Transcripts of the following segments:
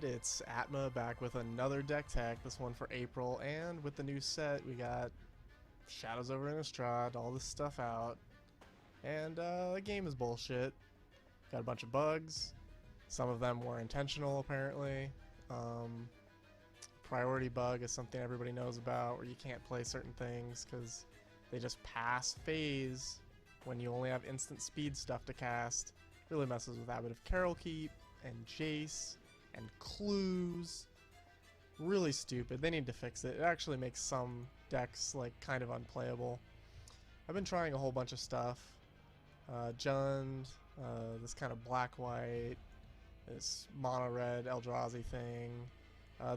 It's Atma back with another deck tech, this one for April, and with the new set we got Shadows over Innistrad, all this stuff out, and the game is bullshit. Got a bunch of bugs, some of them were intentional apparently. Priority bug is something everybody knows about, where you can't play certain things because they just pass phase when you only have instant speed stuff to cast. Really messes with Abbot of Carolkeep and Jace and clues. Really stupid. They need to fix it. It actually makes some decks like kind of unplayable. I've been trying a whole bunch of stuff. Jund, this kind of black-white, this mono-red Eldrazi thing.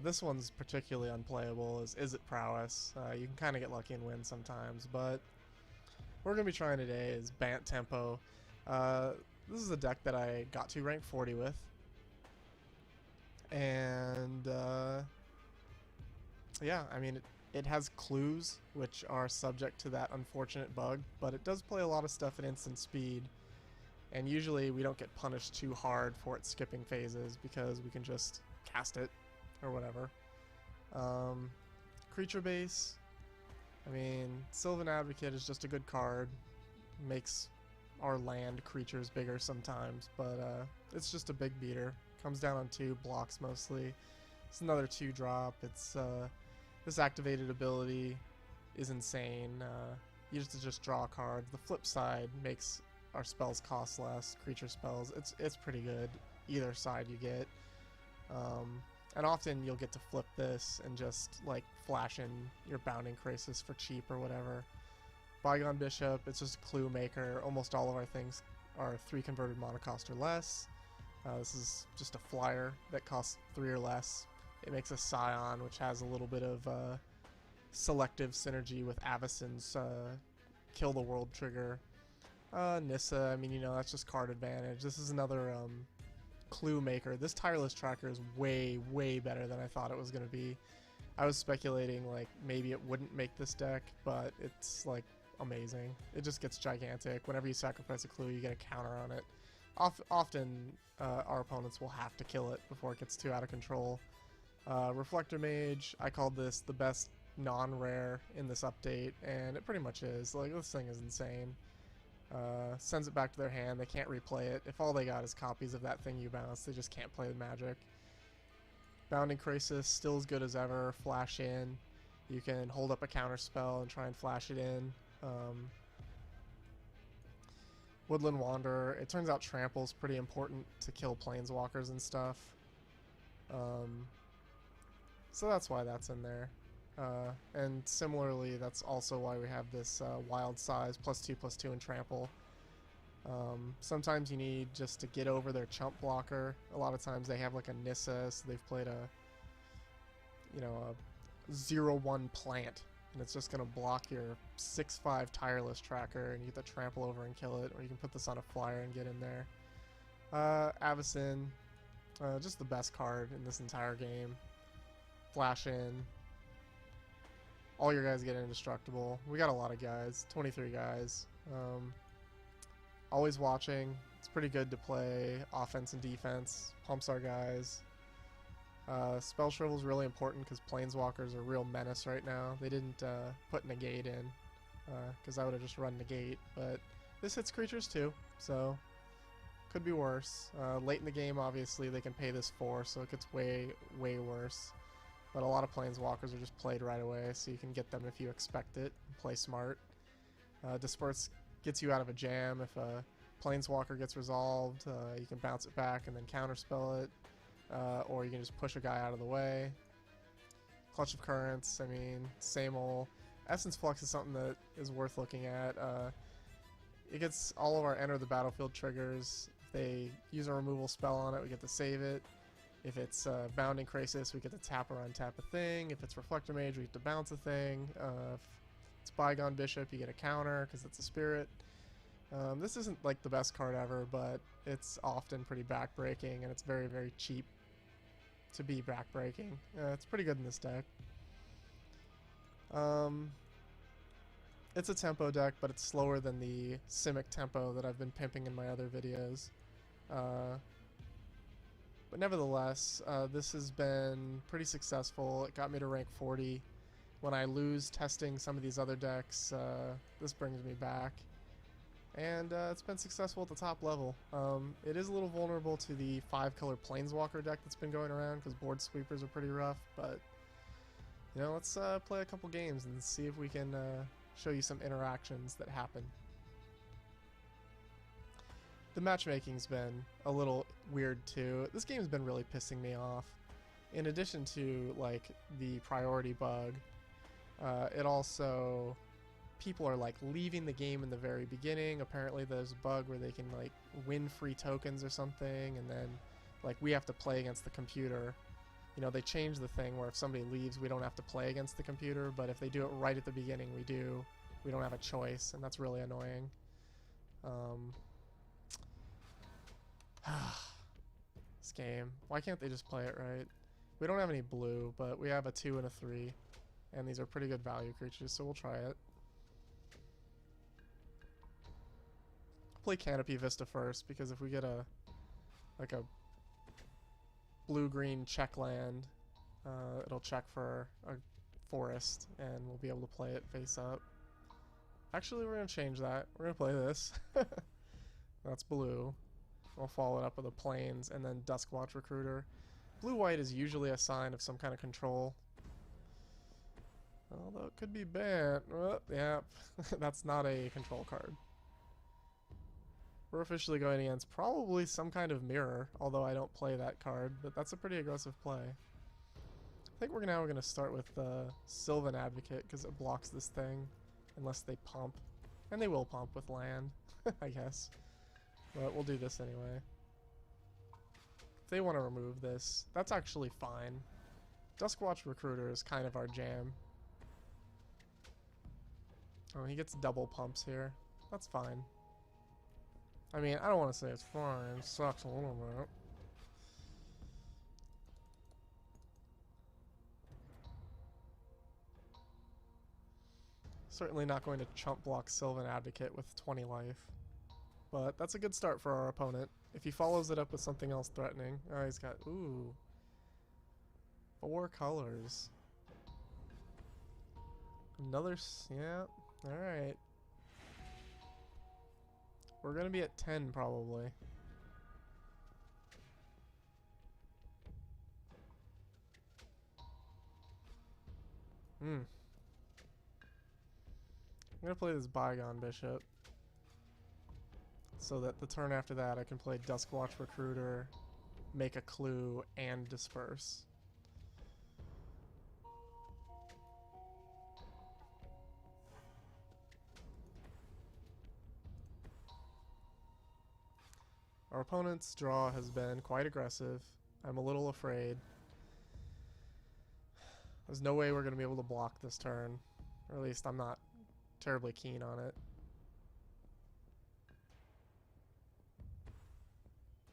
This one's particularly unplayable. Is it Prowess? You can kind of get lucky and win sometimes, but what we're going to be trying today is Bant Tempo. This is a deck that I got to rank 40 with. And yeah, I mean, it has clues, which are subject to that unfortunate bug, but it does play a lot of stuff at instant speed, and usually we don't get punished too hard for it skipping phases because we can just cast it or whatever. Creature base, I mean, Sylvan Advocate is just a good card, makes our land creatures bigger sometimes, but it's just a big beater. Comes down on 2, blocks mostly. It's another 2-drop. It's this activated ability is insane. You just draw cards. The flip side makes our spells cost less. Creature spells. It's pretty good. Either side you get. And often you'll get to flip this and just like flash in your Bounding Krasis for cheap or whatever. Bygone Bishop. It's just a clue maker. Almost all of our things are 3 converted mana cost or less. This is just a flyer that costs 3 or less. It makes a Scion, which has a little bit of selective synergy with Avacyn's Kill the World trigger. Nissa, I mean, you know, that's just card advantage. This is another clue maker. This Tireless Tracker is way, way better than I thought it was going to be. I was speculating, like, maybe it wouldn't make this deck, but it's, like, amazing. It just gets gigantic. Whenever you sacrifice a clue, you get a counter on it. Often our opponents will have to kill it before it gets too out of control. Reflector Mage, I called this the best non-rare in this update, and it pretty much is. Like, this thing is insane. Sends it back to their hand, they can't replay it. If all they got is copies of that thing you bounce, they just can't play the magic. Bounding Krasis, still as good as ever, flash in. You can hold up a counter spell and try and flash it in. Woodland Wanderer, it turns out Trample's pretty important to kill planeswalkers and stuff. So that's why that's in there. And similarly, that's also why we have this wild size +2/+2 and Trample. Sometimes you need just to get over their chump blocker. A lot of times they have like a Nissa, so they've played a 0/1 plant, and it's just going to block your 6/5 Tireless Tracker, and you get to trample over and kill it, or you can put this on a flyer and get in there. Avacyn, just the best card in this entire game. Flash in. All your guys get indestructible. We got a lot of guys, 23 guys. Always watching. It's pretty good to play offense and defense. Pumps our guys. Spell Shrivel is really important because Planeswalkers are a real menace right now. They didn't put Negate in because I would have just run Negate, but this hits creatures too, so could be worse. Late in the game, obviously, they can pay this 4, so it gets way, way worse. But a lot of Planeswalkers are just played right away, so you can get them if you expect it and play smart. Disperse gets you out of a jam. If a Planeswalker gets resolved, you can bounce it back and then counterspell it. Or you can just push a guy out of the way. Clutch of Currents, I mean, same old. Essence Flux is something that is worth looking at. It gets all of our Enter the Battlefield triggers. If they use a removal spell on it, we get to save it. If it's Bounding Krasis, we get to tap or untap a thing. If it's Reflector Mage, we get to bounce a thing. If it's Bygone Bishop, you get a counter because it's a spirit. This isn't like the best card ever, but it's often pretty backbreaking, and it's very, very cheap to be backbreaking. It's pretty good in this deck. It's a tempo deck, but it's slower than the Simic tempo that I've been pimping in my other videos. But nevertheless, this has been pretty successful. It got me to rank 40. When I lose testing some of these other decks, this brings me back. And it's been successful at the top level. It is a little vulnerable to the 5-color Planeswalker deck that's been going around because board sweepers are pretty rough, but you know, let's play a couple games and see if we can show you some interactions that happen. The matchmaking's been a little weird too. This game's been really pissing me off. In addition to like the priority bug, it also, people are like leaving the game in the very beginning. Apparently there's a bug where they can like win free tokens or something, and then like we have to play against the computer. You know, they changed the thing where if somebody leaves, we don't have to play against the computer, but if they do it right at the beginning, we do. We don't have a choice, and that's really annoying. This game. Why can't they just play it right? We don't have any blue, but we have a 2 and a 3, and these are pretty good value creatures, so we'll try it. Play Canopy Vista first, because if we get a like a blue-green check land, it'll check for a forest, and we'll be able to play it face up. Actually, we're going to change that. We're going to play this. That's blue. We'll follow it up with a Plains, and then Duskwatch Recruiter. Blue-white is usually a sign of some kind of control. Although it could be Bant. Oh, yeah, that's not a control card. We're officially going against probably some kind of mirror, although I don't play that card, but that's a pretty aggressive play. I think we're now going to start with Sylvan Advocate, because it blocks this thing, unless they pump. And they will pump with land, I guess. But we'll do this anyway. If they want to remove this, that's actually fine. Duskwatch Recruiter is kind of our jam. Oh, he gets double pumps here. That's fine. I mean, I don't want to say it's fine. It sucks a little bit. Certainly not going to chump block Sylvan Advocate with 20 life. But that's a good start for our opponent. If he follows it up with something else threatening. Oh, he's got, ooh, 4 colors. Another, yeah, alright. We're gonna be at 10 probably. I'm gonna play this Bygone Bishop, so that the turn after that I can play Duskwatch Recruiter, make a clue, and Disperse. Our opponent's draw has been quite aggressive. I'm a little afraid. There's no way we're going to be able to block this turn. Or at least I'm not terribly keen on it.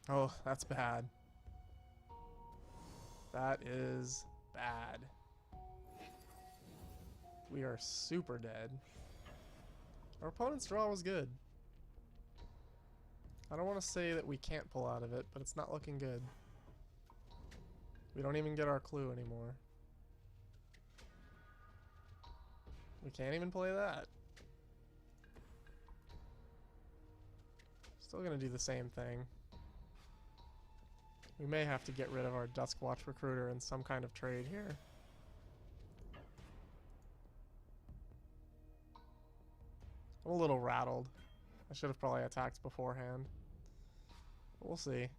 Oh, that's bad. That is bad. We are super dead. Our opponent's draw was good. I don't want to say that we can't pull out of it, but it's not looking good. We don't even get our clue anymore. We can't even play that. Still gonna do the same thing. We may have to get rid of our Duskwatch Recruiter in some kind of trade here. I'm a little rattled. I should have probably attacked beforehand. We'll see.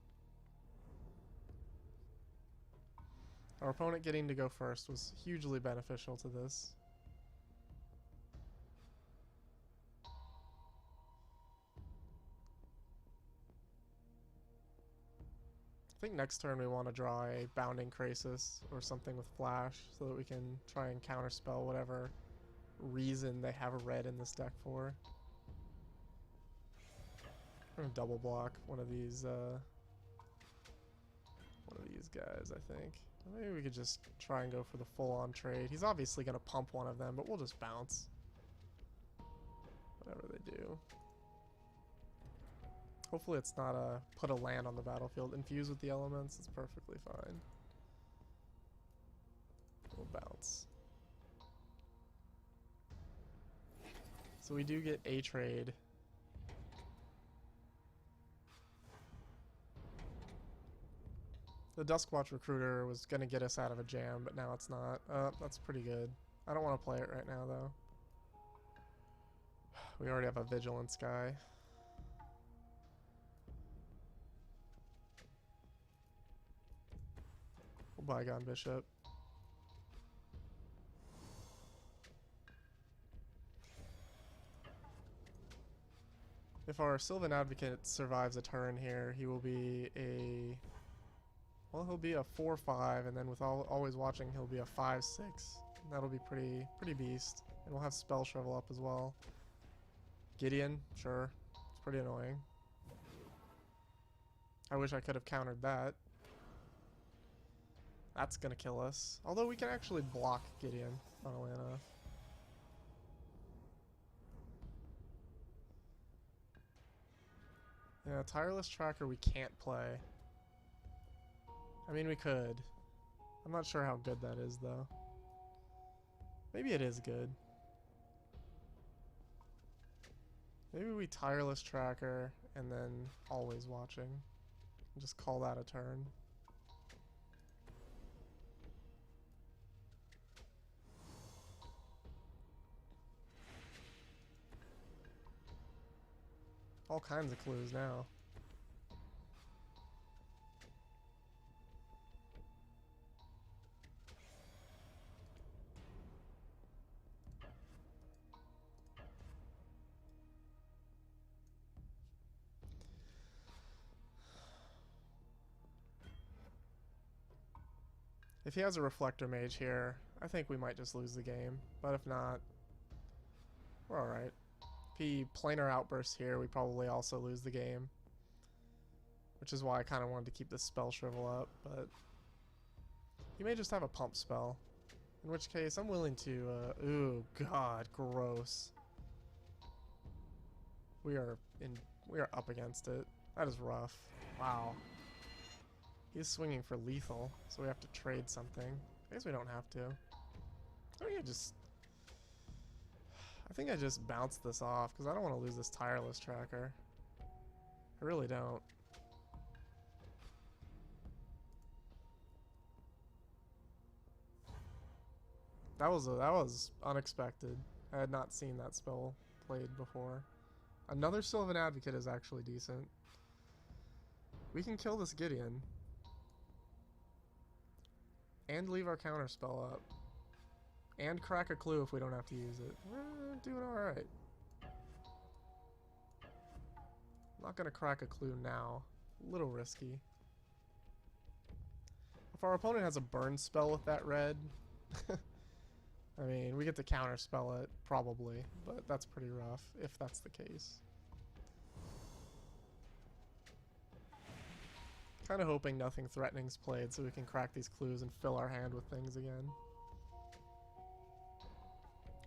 Our opponent getting to go first was hugely beneficial to this. I think next turn we want to draw a Bounding Krasis or something with flash so that we can try and counterspell whatever reason they have a red in this deck for. I'm gonna double block one of these guys, I think. Maybe we could just try and go for the full-on trade. He's obviously gonna pump one of them, but we'll just bounce. Whatever they do. Hopefully it's not a put a land on the battlefield. Infuse with the elements, it's perfectly fine. We'll bounce. So we do get a trade. The Duskwatch Recruiter was going to get us out of a jam, but now it's not. That's pretty good. I don't want to play it right now, though. We already have a Vigilance guy. We'll Bygone Bishop. If our Sylvan Advocate survives a turn here, he will be a... Well, he'll be a 4-5, and then with always watching, he'll be a 5-6. That'll be pretty beast. And we'll have Spell Shrivel up as well. Gideon, sure. It's pretty annoying. I wish I could have countered that. That's gonna kill us. Although we can actually block Gideon, funnily enough. Yeah, Tireless Tracker we can't play. I mean, we could. I'm not sure how good that is, though. Maybe it is good. Maybe we Tireless Tracker and then always watching. And just call that a turn. All kinds of clues now. If he has a Reflector Mage here, I think we might just lose the game. But if not, we're alright. If he planar outbursts here, we probably also lose the game. Which is why I kind of wanted to keep this Spell Shrivel up, but... He may just have a pump spell. In which case, I'm willing to, ooh, god, gross. We are up against it. That is rough. Wow. He's swinging for lethal, so we have to trade something. I guess we don't have to. I think I just bounced this off, because I don't want to lose this Tireless Tracker. I really don't. That was unexpected. I had not seen that spell played before. Another Sylvan Advocate is actually decent. We can kill this Gideon. And leave our counter spell up. And crack a clue if we don't have to use it. We're doing alright. Not gonna crack a clue now. A little risky. If our opponent has a burn spell with that red, I mean, we get to counter spell it, probably, but that's pretty rough, if that's the case. Kind of hoping nothing threatening's played so we can crack these clues and fill our hand with things again.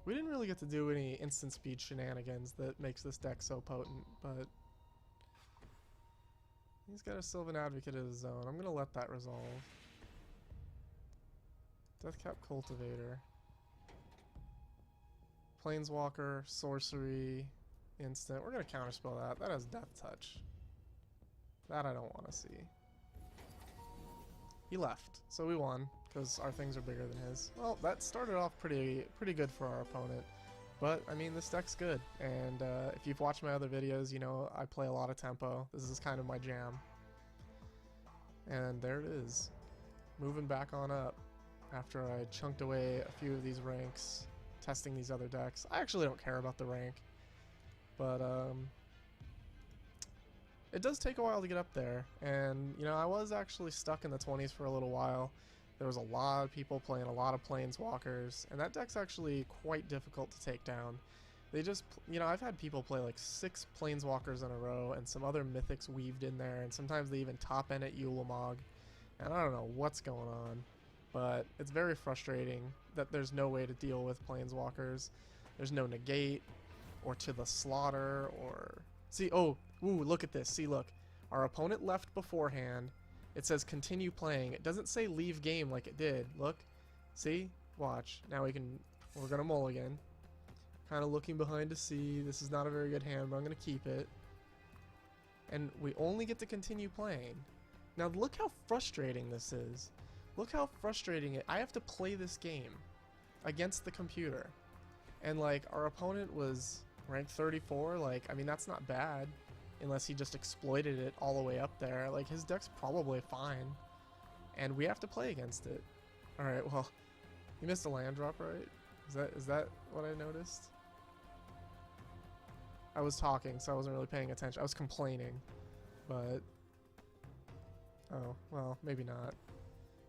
We didn't really get to do any instant speed shenanigans that makes this deck so potent, but he's got a Sylvan Advocate of his own. I'm going to let that resolve. Deathcap Cultivator. Planeswalker, Sorcery, Instant. We're going to counterspell that. That has Death Touch. That I don't want to see. He left, so we won, because our things are bigger than his. Well, that started off pretty good for our opponent. But, I mean, this deck's good. And if you've watched my other videos, you know I play a lot of tempo. This is kind of my jam. And there it is. Moving back on up after I chunked away a few of these ranks, testing these other decks. I actually don't care about the rank. But, it does take a while to get up there, and you know, I was actually stuck in the 20s for a little while. There was a lot of people playing a lot of Planeswalkers, and that deck's actually quite difficult to take down. They just, you know, I've had people play like 6 Planeswalkers in a row and some other mythics weaved in there, and sometimes they even top end at Ulamog, and I don't know what's going on, but it's very frustrating that there's no way to deal with Planeswalkers. There's no negate, or to the slaughter, or See, oh, ooh, look at this. See, look. Our opponent left beforehand. It says continue playing. It doesn't say leave game like it did. Look. See? Watch. Now we're gonna mulligan. Kind of looking behind to see. This is not a very good hand, but I'm gonna keep it. And we only get to continue playing. Now look how frustrating this is. Look how frustrating I have to play this game against the computer. And like our opponent was ranked 34, like I mean that's not bad unless he just exploited it all the way up there. Like his deck's probably fine. And we have to play against it. Alright, well, you missed a land drop, right? Is that what I noticed? I was talking, so I wasn't really paying attention. I was complaining, but oh, well, maybe not.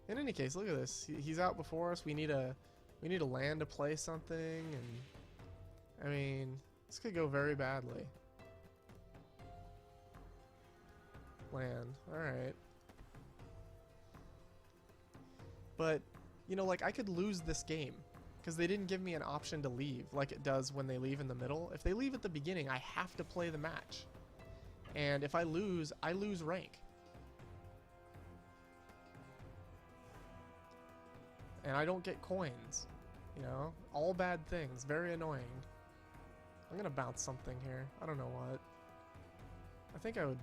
In any case, look at this. He's out before us. We need a land to play something, and I mean, this could go very badly. Land. All right. But, you know, like I could lose this game because they didn't give me an option to leave like it does when they leave in the middle. If they leave at the beginning, I have to play the match. And if I lose rank. And I don't get coins, you know? All bad things. Very annoying. I'm gonna bounce something here. I don't know what. I think I would...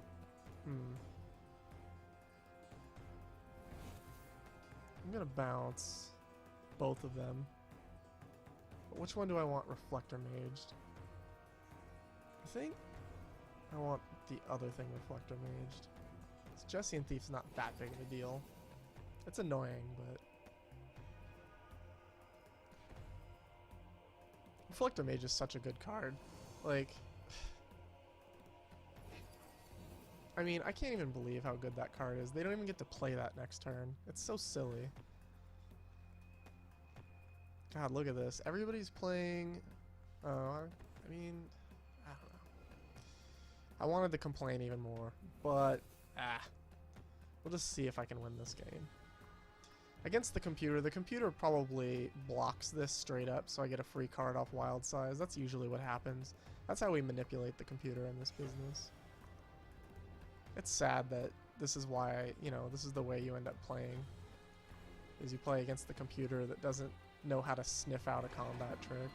I'm gonna bounce both of them. But which one do I want Reflector Maged? I think I want the other thing Reflector Maged. Jesse and Thief's not that big of a deal. It's annoying, but... Reflector Mage is such a good card. Like... I mean, I can't even believe how good that card is. They don't even get to play that next turn. It's so silly. God, look at this. Everybody's playing... Oh, I mean... I don't know. I wanted to complain even more, but... We'll just see if I can win this game. Against the computer probably blocks this straight up, so I get a free card off Wild Size. That's usually what happens. That's how we manipulate the computer in this business. It's sad that this is why, you know, this is the way you end up playing. Is you play against the computer that doesn't know how to sniff out a combat trick.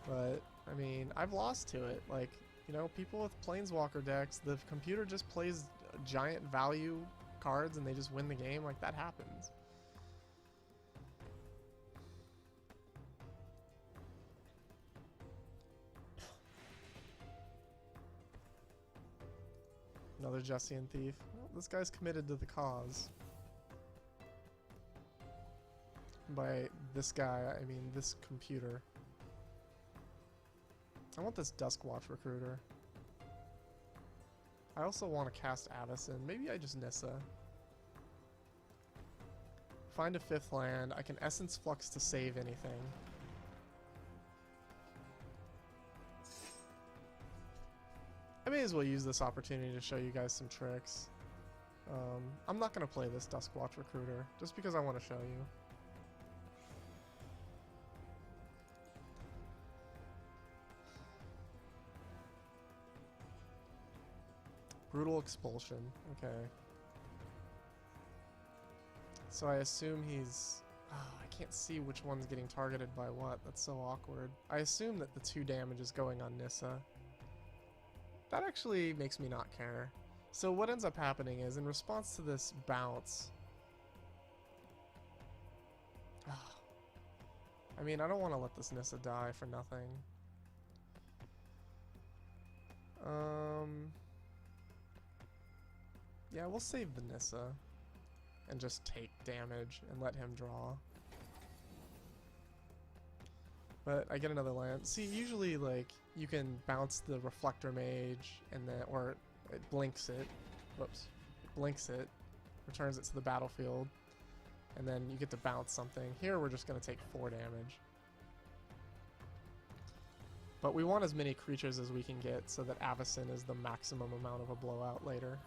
But, I mean, I've lost to it. Like, you know, people with Planeswalker decks, the computer just plays giant value cards and they just win the game. Like, that happens. Another Jesse and Thief. Well, this guy's committed to the cause. By this guy, I mean this computer. I want this Duskwatch Recruiter. I also want to cast Avacyn. Maybe I just Nissa. Find a 5th land. I can Essence Flux to save anything. I may as well use this opportunity to show you guys some tricks. I'm not going to play this Duskwatch Recruiter, just because I want to show you. Brutal Expulsion, okay. So I assume he's... Oh, I can't see which one's getting targeted by what. That's so awkward. I assume that the 2 damage is going on Nissa. That actually makes me not care. So what ends up happening is, in response to this bounce... I mean, I don't want to let this Nissa die for nothing. Yeah, we'll save the Nissa. And just take damage and let him draw. But I get another land. See, usually, like, you can bounce the Reflector Mage, and then, or it blinks it. Whoops. It blinks it, returns it to the battlefield, and then you get to bounce something. Here, we're just going to take 4 damage. But we want as many creatures as we can get so that Avacyn is the maximum amount of a blowout later.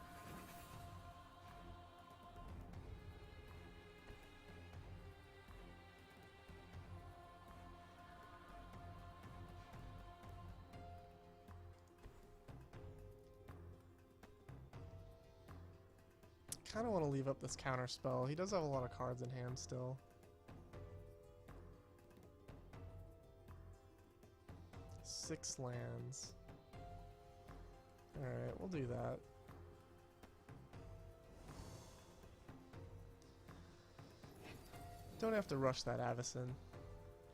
kind of want to leave up this counter spell. He does have a lot of cards in hand still. Six lands. Alright, we'll do that. Don't have to rush that Avacyn.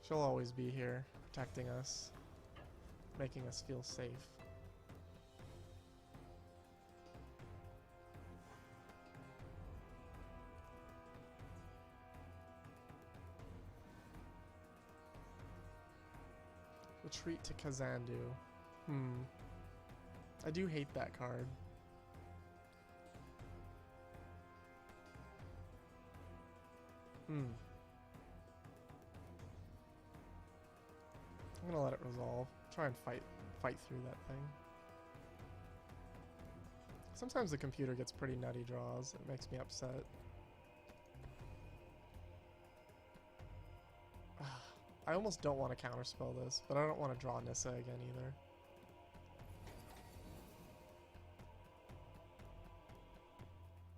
She'll always be here, protecting us, making us feel safe. Retreat to Kazandu. I do hate that card. I'm gonna let it resolve. Try and fight through that thing. Sometimes the computer gets pretty nutty draws. It makes me upset. I almost don't want to counterspell this, but I don't want to draw Nissa again either.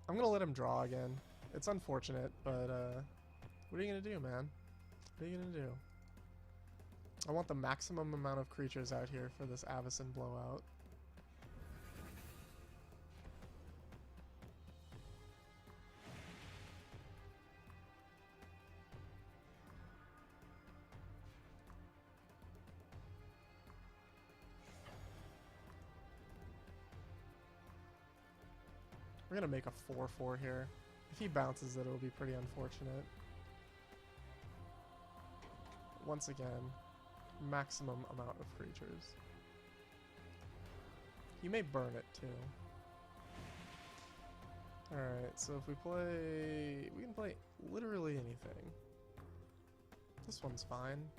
I'm gonna let him draw again. It's unfortunate, but what are you gonna do, man? What are you gonna do? I want the maximum amount of creatures out here for this Avacyn blowout. We're gonna make a 4/4 here. If he bounces it, it'll be pretty unfortunate. Once again, maximum amount of creatures. You may burn it too. Alright, so if we play... we can play literally anything. This one's fine.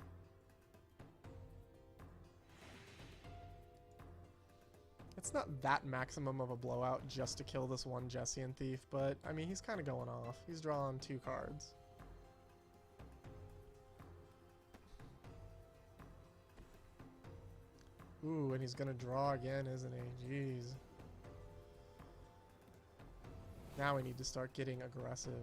It's not that maximum of a blowout just to kill this one Jessian Thief, but I mean, he's kind of going off. He's drawing 2 cards. Ooh, and he's gonna draw again, isn't he? Jeez. Now we need to start getting aggressive.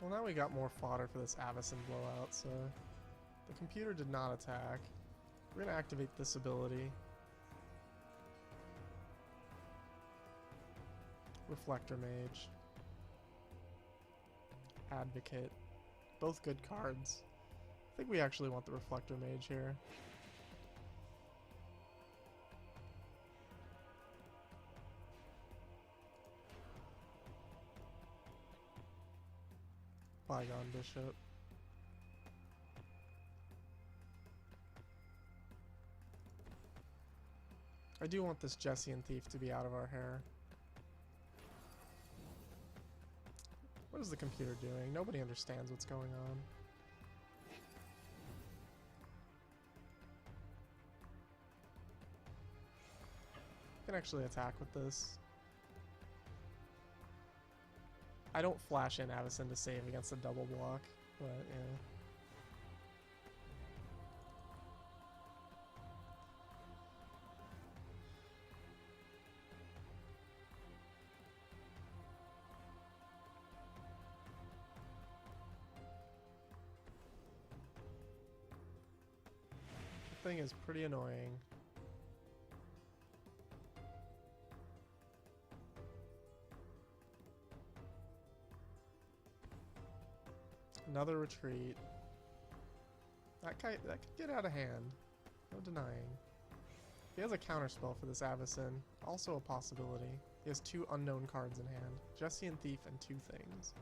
Well, now we got more fodder for this Avacyn blowout, so the computer did not attack. We're going to activate this ability. Reflector Mage. Advocate. Both good cards. I think we actually want the Reflector Mage here. Bygone Bishop. I do want this Jessian Thief to be out of our hair. What is the computer doing? Nobody understands what's going on. I can actually attack with this. I don't flash in Avacyn to save against a double block, but yeah. The thing is pretty annoying. Another retreat. That could get out of hand. No denying. He has a counterspell for this Avacyn. Also a possibility. He has 2 unknown cards in hand. Jessian Thief and 2 things.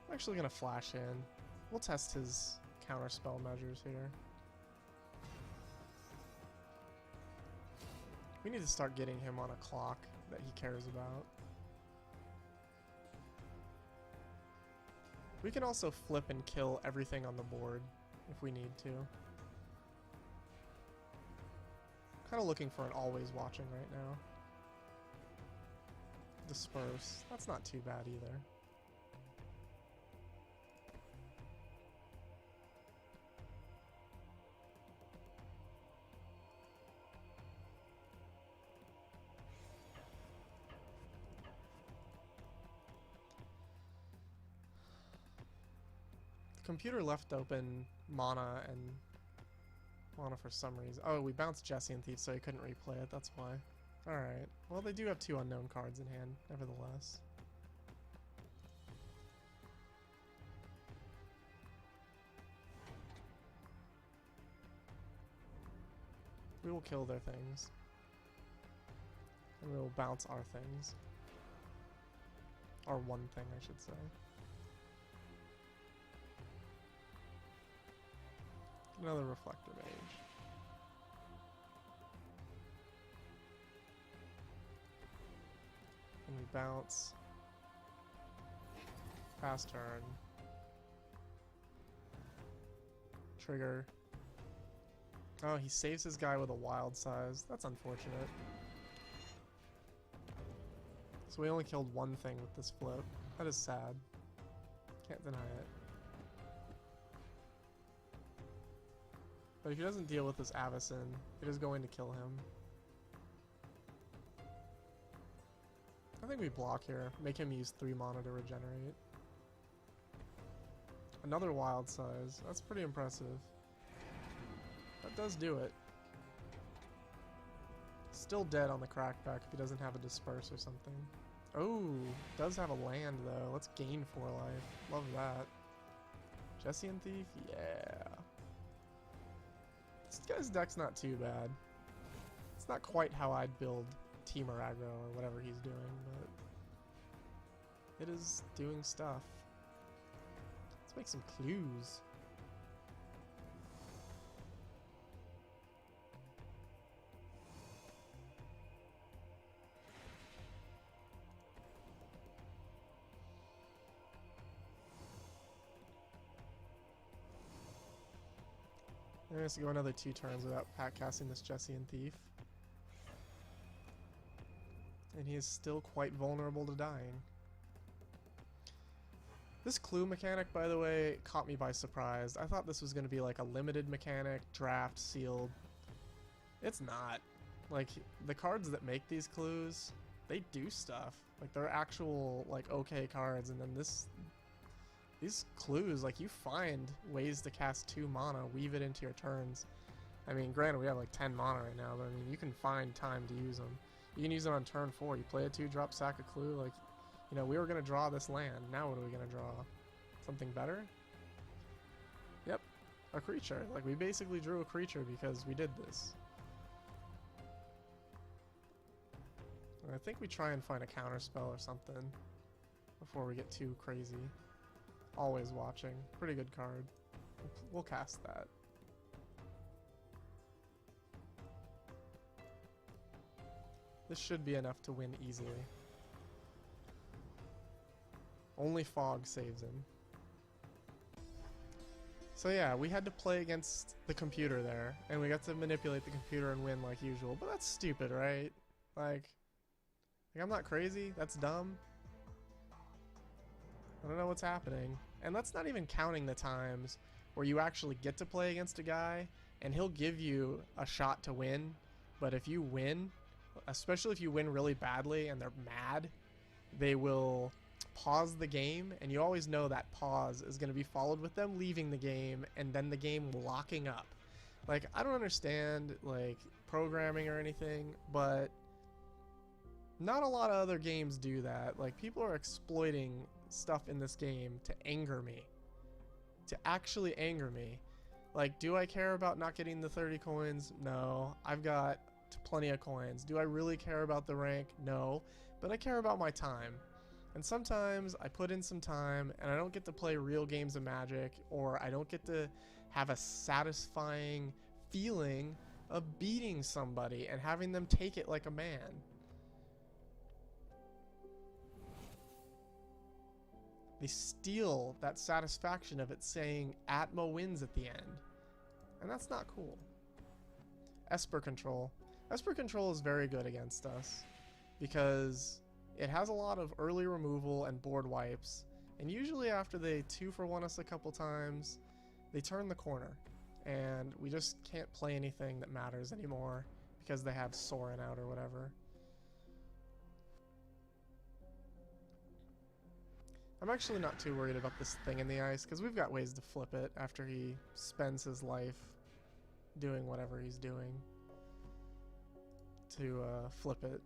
I'm actually gonna flash in. We'll test his counterspell measures here. We need to start getting him on a clock that he cares about. We can also flip and kill everything on the board if we need to. Kind of looking for an always watching right now. Disperse. That's not too bad either. The computer left open mana for some reason. Oh, we bounced Jesse and Thief, so he couldn't replay it. That's why. Alright. Well, they do have 2 unknown cards in hand, nevertheless. We will kill their things. And we will bounce our things. Or one thing, I should say. Another Reflector Mage. And we bounce. Pass turn. Trigger. Oh, he saves his guy with a wild size. That's unfortunate. So we only killed one thing with this flip. That is sad. Can't deny it. But if he doesn't deal with this Avacyn, it is going to kill him. I think we block here. Make him use 3 mana to regenerate. Another wild size. That's pretty impressive. That does do it. Still dead on the crackback if he doesn't have a Disperse or something. Oh, does have a land though. Let's gain 4 life. Love that. Jesse and Thief? Yeah. This guy's deck's not too bad. It's not quite how I'd build Temur aggro or whatever he's doing, but it is doing stuff. Let's make some clues. I'm going to go another 2 turns without pack casting this Jesse and Thief. And he is still quite vulnerable to dying. This clue mechanic, by the way, caught me by surprise. I thought this was going to be like a limited mechanic, draft, sealed. It's not. Like, the cards that make these clues, they do stuff. Like, they're actual, like, okay cards, and then these clues, like, you find ways to cast 2 mana, weave it into your turns. I mean, granted, we have like 10 mana right now, but I mean, you can find time to use them. You can use them on turn 4. You play a 2-drop, sack a clue, like, you know, we were going to draw this land. Now what are we going to draw? Something better? Yep, a creature. Like, we basically drew a creature because we did this. And I think we try and find a counter spell or something before we get too crazy. Always watching. Pretty good card. We'll cast that. This should be enough to win easily. Only fog saves him. So yeah, we had to play against the computer there, and we got to manipulate the computer and win like usual. But that's stupid, right? Like I'm not crazy. That's dumb. I don't know what's happening. And that's not even counting the times where you actually get to play against a guy and he'll give you a shot to win. But if you win, especially if you win really badly and they're mad, they will pause the game, and you always know that pause is going to be followed with them leaving the game and then the game locking up. Like, I don't understand like programming or anything, but not a lot of other games do that. Like, people are exploiting stuff in this game to anger me. To actually anger me. Like, do I care about not getting the 30 coins? No. I've got plenty of coins. Do I really care about the rank? No. But I care about my time. And sometimes I put in some time and I don't get to play real games of Magic, or I don't get to have a satisfying feeling of beating somebody and having them take it like a man. they steal that satisfaction of it saying Atmo wins at the end. And that's not cool. Esper control. Esper control is very good against us because it has a lot of early removal and board wipes. And usually after they 2-for-1 us a couple times, they turn the corner. And we just can't play anything that matters anymore because they have Sorin out or whatever. I'm actually not too worried about this thing in the ice because we've got ways to flip it after he spends his life doing whatever he's doing to flip it.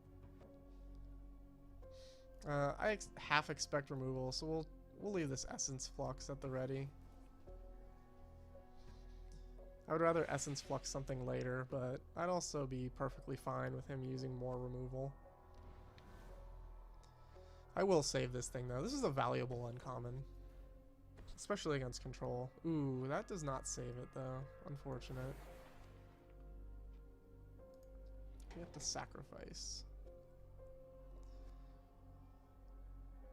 I half expect removal, so we'll leave this Essence Flux at the ready. I would rather Essence Flux something later, but I'd also be perfectly fine with him using more removal. I will save this thing though. This is a valuable uncommon, especially against control. Ooh, that does not save it though. Unfortunate. We have to sacrifice.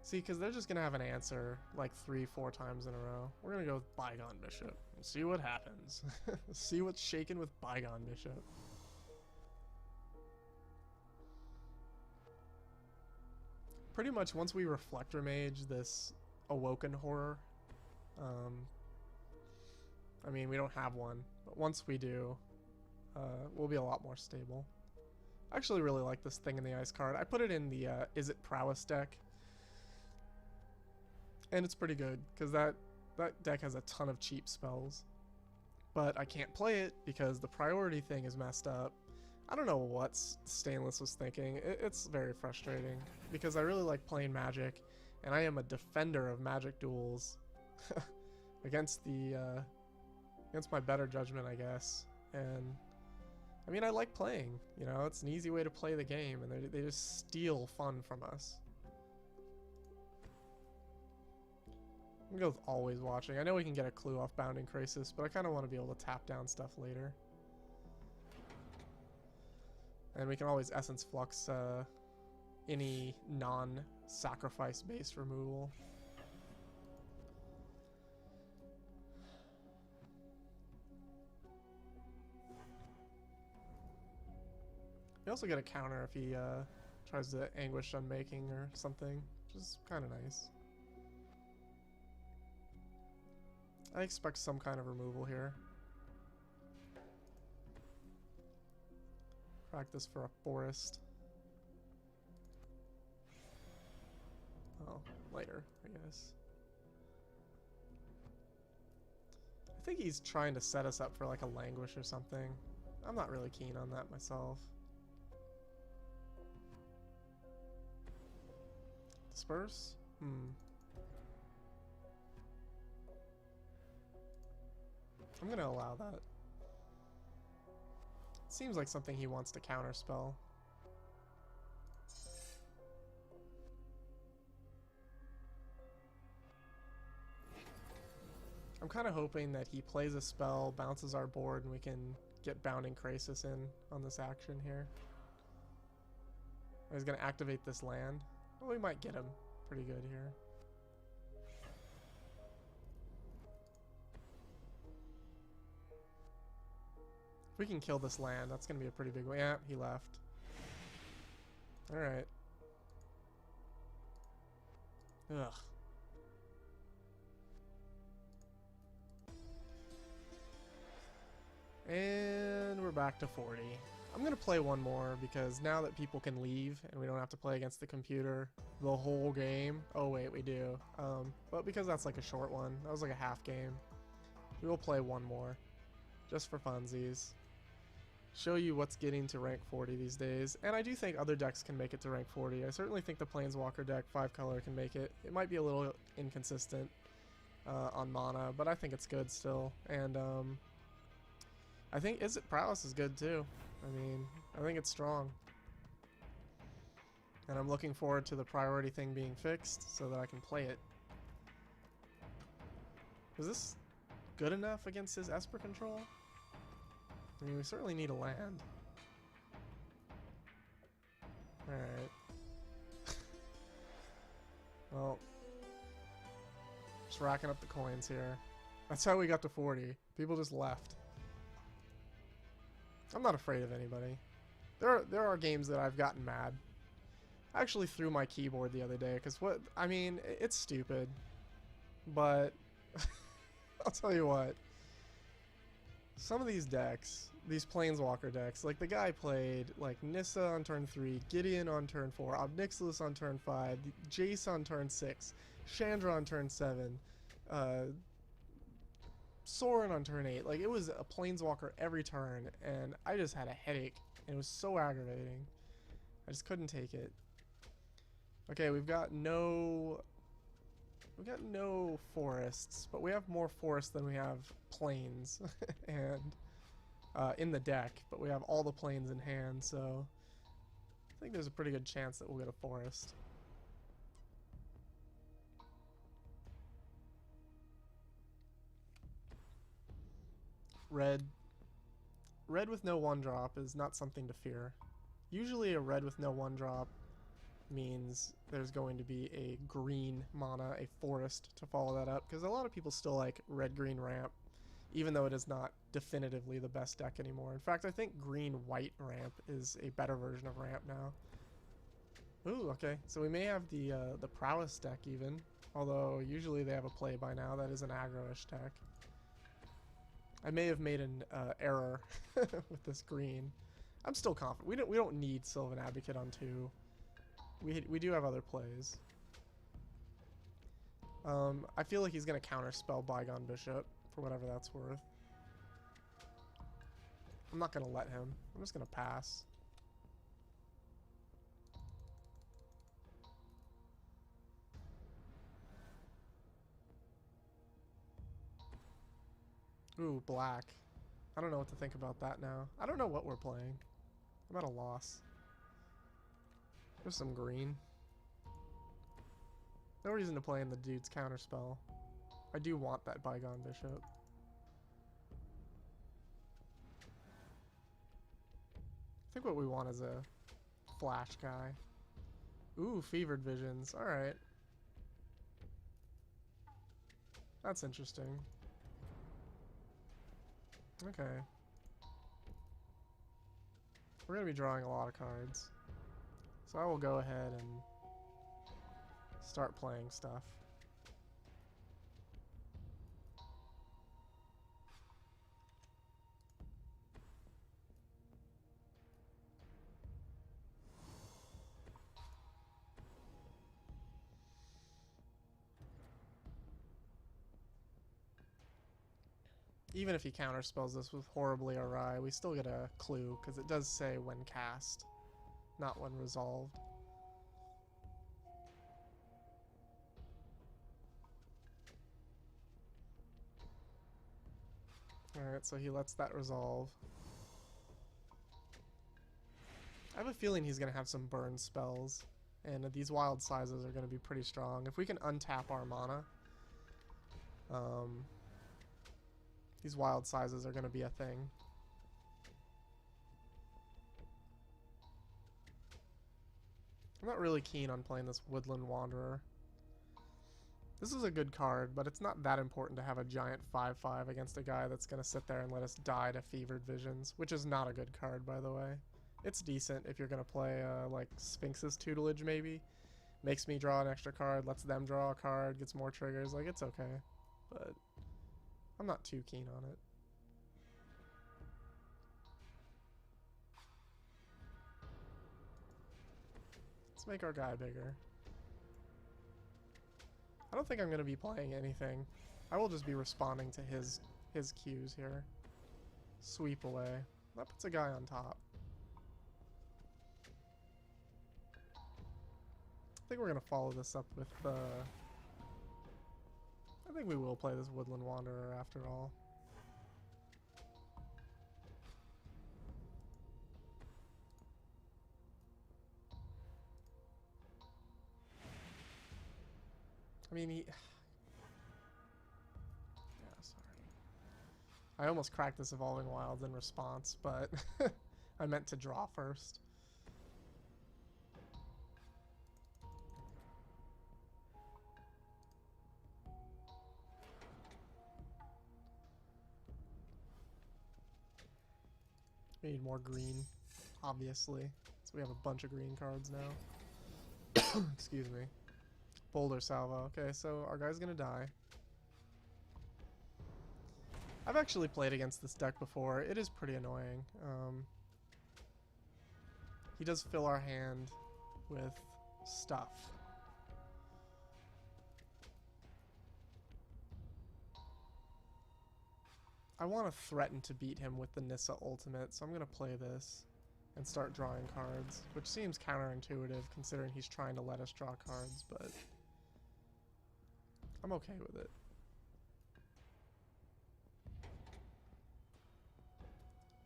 See, because they're just going to have an answer like 3-4 times in a row. We're going to go with Bygone Bishop and see what happens. See what's shaken with Bygone Bishop. Pretty much once we Reflector Mage this Awoken Horror, I mean, we don't have one, but once we do, we'll be a lot more stable. I actually really like this thing in the ice card. I put it in the Is It Prowess deck. And it's pretty good, because that deck has a ton of cheap spells. But I can't play it because the priority thing is messed up. I don't know what Stainless was thinking. It's very frustrating, because I really like playing Magic, and I am a defender of Magic duels. against my better judgment, I guess. And I mean, I like playing, you know, it's an easy way to play the game, and they just steal fun from us. I'm gonna go with Always Watching. I know we can get a clue off Bounding Krasis, but I kind of want to be able to tap down stuff later. And we can always Essence Flux any non-sacrifice based removal. We also get a counter if he tries to Anguish Unmaking or something, which is kind of nice. I expect some kind of removal here. Practice for a forest. Oh, later, I guess. I think he's trying to set us up for like a Languish or something. I'm not really keen on that myself. Disperse? I'm gonna allow that. Seems like something he wants to counterspell. I'm kind of hoping that he plays a spell, bounces our board, and we can get Bounding Krasis in on this action here. He's gonna activate this land. Well, we might get him pretty good here. If we can kill this land, that's going to be a pretty big one. Yeah, he left. Alright. Ugh. And we're back to 40. I'm going to play one more because now that people can leave and we don't have to play against the computer the whole game. Oh wait, we do. But because that's like a short one, that was like a half game, we will play one more just for funsies. Show you what's getting to rank 40 these days. And I do think other decks can make it to rank 40. I certainly think the Planeswalker deck, 5-color, can make it. It might be a little inconsistent on mana, but I think it's good still. And I think Is It Prowess is good too. I mean, I think it's strong. And I'm looking forward to the priority thing being fixed so that I can play it. Is this good enough against his Esper control? I mean, we certainly need a land. Alright. Well, racking up the coins here. That's how we got to 40. People just left. I'm not afraid of anybody. There are games that I've gotten mad. I actually threw my keyboard the other day because I mean, it's stupid. But I'll tell you what. Some of these decks, these Planeswalker decks, like the guy played like Nissa on turn 3, Gideon on turn 4, Obnixilis on turn 5, Jace on turn 6, Chandra on turn 7, Sorin on turn 8. Like, it was a Planeswalker every turn, and I just had a headache. And it was so aggravating. I just couldn't take it. Okay, we've got no forests, but we have more forests than we have plains and in the deck, but we have all the plains in hand, so I think there's a pretty good chance that we'll get a forest. Red with no 1-drop is not something to fear. Usually a red with no 1-drop means there's going to be a green mana, a forest, to follow that up, because a lot of people still like red-green ramp, even though it is not definitively the best deck anymore. In fact, I think green-white ramp is a better version of ramp now. Ooh, okay, so we may have the prowess deck even, although usually they have a play by now that is an aggro-ish deck. I may have made an error with this green. I'm still confident. We don't need Sylvan Advocate on 2. We do have other plays. I feel like he's gonna counterspell Bygone Bishop for whatever that's worth. I'm not gonna let him. I'm just gonna pass. Ooh, black. I don't know what to think about that now. I don't know what we're playing. I'm at a loss. There's some green. No reason to play in the dude's counterspell. I do want that Bygone Bishop. I think what we want is a flash guy. Ooh, Fevered Visions. Alright. That's interesting. Okay. We're going to be drawing a lot of cards. So I will go ahead and start playing stuff. Even if he counterspells this with Horribly Awry, we still get a clue, because it does say when cast, not when resolved. Alright, so he lets that resolve. I have a feeling he's going to have some burn spells, and these wild sizes are going to be pretty strong. If we can untap our mana, these wild sizes are going to be a thing. I'm not really keen on playing this Woodland Wanderer. This is a good card, but it's not that important to have a giant 5/5 against a guy that's going to sit there and let us die to Fevered Visions, which is not a good card, by the way. It's decent if you're going to play like Sphinx's Tutelage, maybe. Makes me draw an extra card, lets them draw a card, gets more triggers. Like, it's okay. But I'm not too keen on it. Let's make our guy bigger. I don't think I'm going to be playing anything. I will just be responding to his cues here. Sweep away. That puts a guy on top. I think we're going to follow this up with I think we will play this Woodland Wanderer after all. I mean, yeah, sorry. I almost cracked this Evolving Wilds in response, but I meant to draw first. We need more green, obviously. So we have a bunch of green cards now. Excuse me. Boulder Salvo. Okay, so our guy's gonna die. I've actually played against this deck before. It is pretty annoying. He does fill our hand with stuff. I want to threaten to beat him with the Nissa ultimate, so I'm going to play this and start drawing cards, which seems counterintuitive considering he's trying to let us draw cards, but I'm okay with it.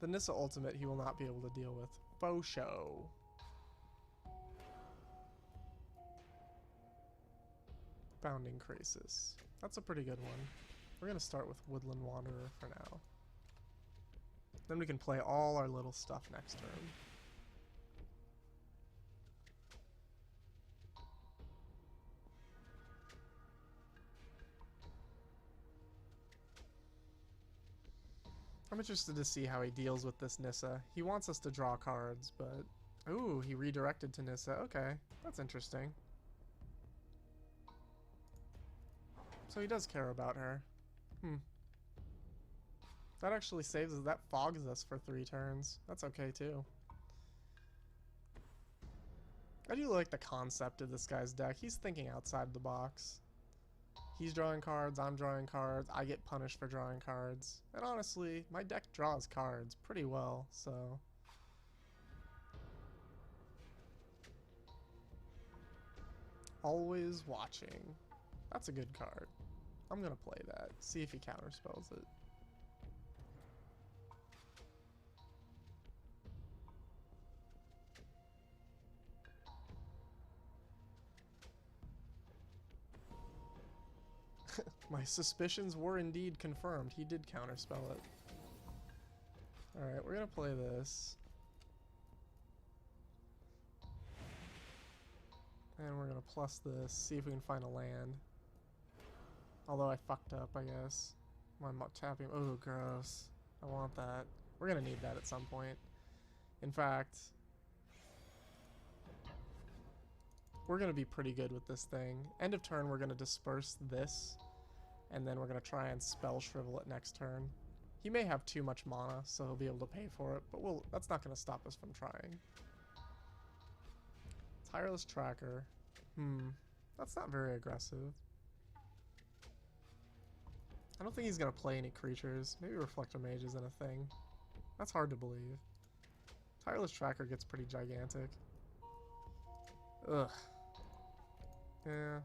The Nissa ultimate he will not be able to deal with. Faux show. Bounding Krasis. That's a pretty good one. We're going to start with Woodland Wanderer for now. Then we can play all our little stuff next turn. I'm interested to see how he deals with this Nissa. He wants us to draw cards, but... Ooh, he redirected to Nissa. Okay, that's interesting. So he does care about her. That actually saves us. That fogs us for 3 turns. That's okay, too. I do like the concept of this guy's deck. He's thinking outside the box. He's drawing cards, I'm drawing cards, I get punished for drawing cards. And honestly, my deck draws cards pretty well, so... Always watching. That's a good card. I'm gonna play that. See if he counterspells it. My suspicions were indeed confirmed. He did counterspell it. Alright, we're gonna play this. And we're gonna plus this, see if we can find a land. Although I fucked up, I guess. I'm not tapping. Oh, gross. I want that. We're gonna need that at some point. In fact, we're gonna be pretty good with this thing. End of turn, we're gonna disperse this. And then we're going to try and Spell Shrivel it next turn. He may have too much mana, so he'll be able to pay for it, but that's not going to stop us from trying. Tireless Tracker. That's not very aggressive. I don't think he's going to play any creatures. Maybe Reflector Mage isn't a thing. That's hard to believe. Tireless Tracker gets pretty gigantic. Ugh. Yeah.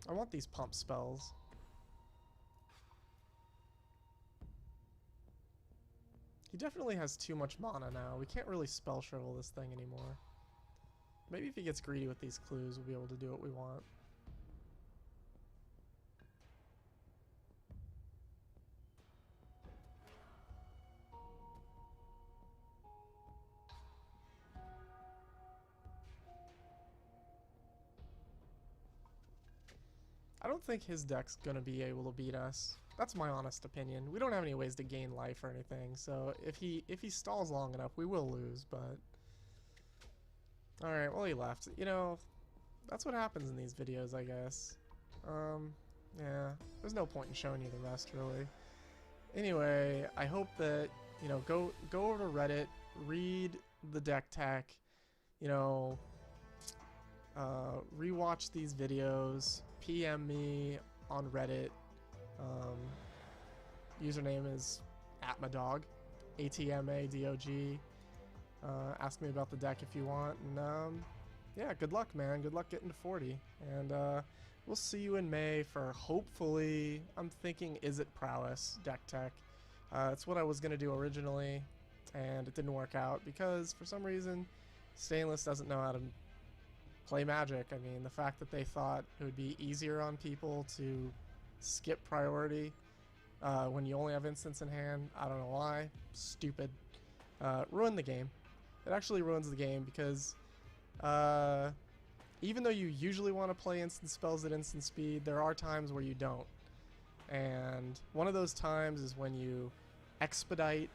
I want these pump spells. He definitely has too much mana now. We can't really Spell Shrivel this thing anymore. Maybe if he gets greedy with these clues, we'll be able to do what we want. I don't think his deck's gonna be able to beat us. That's my honest opinion. We don't have any ways to gain life or anything, so if he stalls long enough, we will lose, but... Alright, well he left. You know, that's what happens in these videos, I guess. Yeah, there's no point in showing you the rest, really. Anyway, I hope that, you know, go over to Reddit, read the deck tech, you know, rewatch these videos, PM me on Reddit. Username is @madog, ATMADOG. Ask me about the deck if you want, and yeah, good luck, man. Good luck getting to 40, and we'll see you in May for hopefully, I'm thinking Is It Prowess deck tech. That's what I was gonna do originally, and it didn't work out because for some reason Stainless doesn't know how to play Magic. I mean, the fact that they thought it would be easier on people to skip priority when you only have instants in hand, I don't know why. Stupid. Ruined the game. It actually ruins the game because even though you usually want to play instant spells at instant speed, there are times where you don't. And one of those times is when you expedite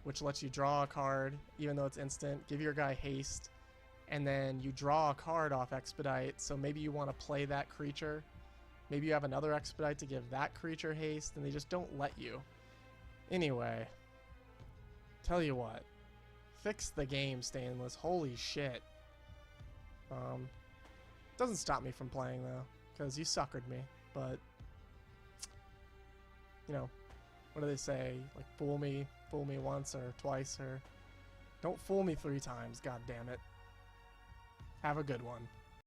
which lets you draw a card, even though it's instant, give your guy haste, and then you draw a card off Expedite, so maybe you want to play that creature. Maybe you have another Expedite to give that creature haste, and they just don't let you. Anyway, tell you what, fix the game, Stainless. Holy shit. Doesn't stop me from playing, though, because you suckered me, but, you know, what do they say? Like, fool me once or twice, or don't fool me 3 times, god damn it. Have a good one.